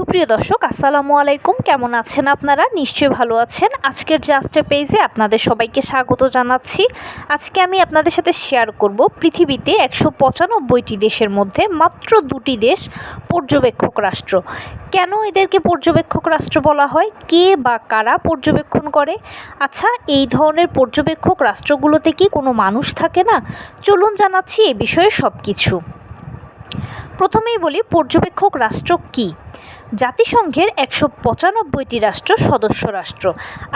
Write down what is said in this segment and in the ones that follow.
সুপ্রিয় দর্শক, আসসালামু আলাইকুম। কেমন আছেন আপনারা? নিশ্চয়ই ভালো আছেন। আজকের জাস্ট পেজে আপনাদের সবাইকে স্বাগত জানাচ্ছি। আজকে আমি আপনাদের সাথে শেয়ার করব পৃথিবীতে 195টি দেশের মধ্যে মাত্র 2টি দেশ পর্যবেক্ষক রাষ্ট্র। কেন এদেরকে পর্যবেক্ষক রাষ্ট্র বলা হয়? কে বা কারা পর্যবেক্ষণ করে? আচ্ছা, এই ধরনের পর্যবেক্ষক রাষ্ট্রগুলোতে কি কোনো মানুষ থাকে না? চলুন জানাচ্ছি এ বিষয়ে সব কিছু। প্রথমেই বলি, পর্যবেক্ষক রাষ্ট্র কী। জাতিসংঘের 195টি রাষ্ট্র সদস্য রাষ্ট্র,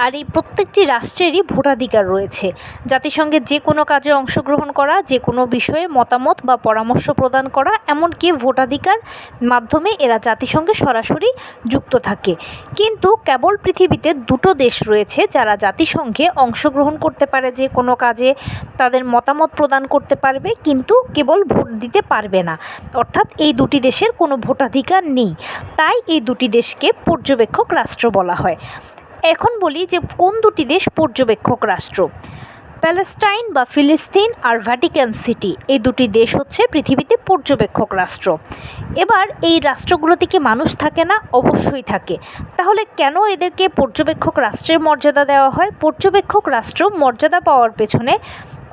আর এই প্রত্যেকটি রাষ্ট্রেরই ভোটাধিকার রয়েছে। জাতিসংঘের যে কোনো কাজে অংশগ্রহণ করা, যে কোনো বিষয়ে মতামত বা পরামর্শ প্রদান করা, এমনকি ভোটাধিকার মাধ্যমে এরা জাতিসংঘে সরাসরি যুক্ত থাকে। কিন্তু কেবল পৃথিবীতে 2টো দেশ রয়েছে যারা জাতিসংঘে অংশগ্রহণ করতে পারে, যে কোনো কাজে তাদের মতামত প্রদান করতে পারবে, কিন্তু কেবল ভোট দিতে পারবে না। অর্থাৎ এই 2টি দেশের কোনো ভোটাধিকার নেই। তাই এই 2টি দেশকে পর্যবেক্ষক রাষ্ট্র বলা হয়। এখন বলি যে কোন 2টি দেশ পর্যবেক্ষক রাষ্ট্র। প্যালেস্টাইন বা ফিলিস্তিন আর ভ্যাটিকান সিটি, এই 2টি দেশ হচ্ছে পৃথিবীতে পর্যবেক্ষক রাষ্ট্র। এবার এই রাষ্ট্রগুলোতে কি মানুষ থাকে না? অবশ্যই থাকে। তাহলে কেন এদেরকে পর্যবেক্ষক রাষ্ট্রের মর্যাদা দেওয়া হয়? পর্যবেক্ষক রাষ্ট্র মর্যাদা পাওয়ার পেছনে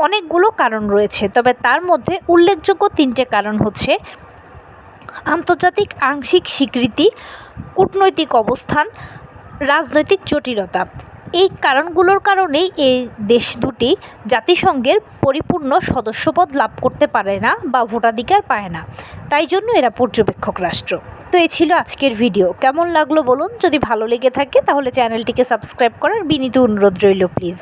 অনেকগুলো কারণ রয়েছে, তবে তার মধ্যে উল্লেখযোগ্য 3টে কারণ হচ্ছে আন্তর্জাতিক আংশিক স্বীকৃতি, কূটনৈতিক অবস্থান, রাজনৈতিক জটিলতা। এই কারণগুলোর কারণেই এই দেশ দুটি জাতিসংঘের পরিপূর্ণ সদস্যপদ লাভ করতে পারে না বা ভোটাধিকার পায় না। তাই জন্য এরা পর্যবেক্ষক রাষ্ট্র। তো এই ছিল আজকের ভিডিও। কেমন লাগলো বলুন। যদি ভালো লেগে থাকে তাহলে চ্যানেলটিকে সাবস্ক্রাইব করার বিনীত অনুরোধ রইল প্লিজ।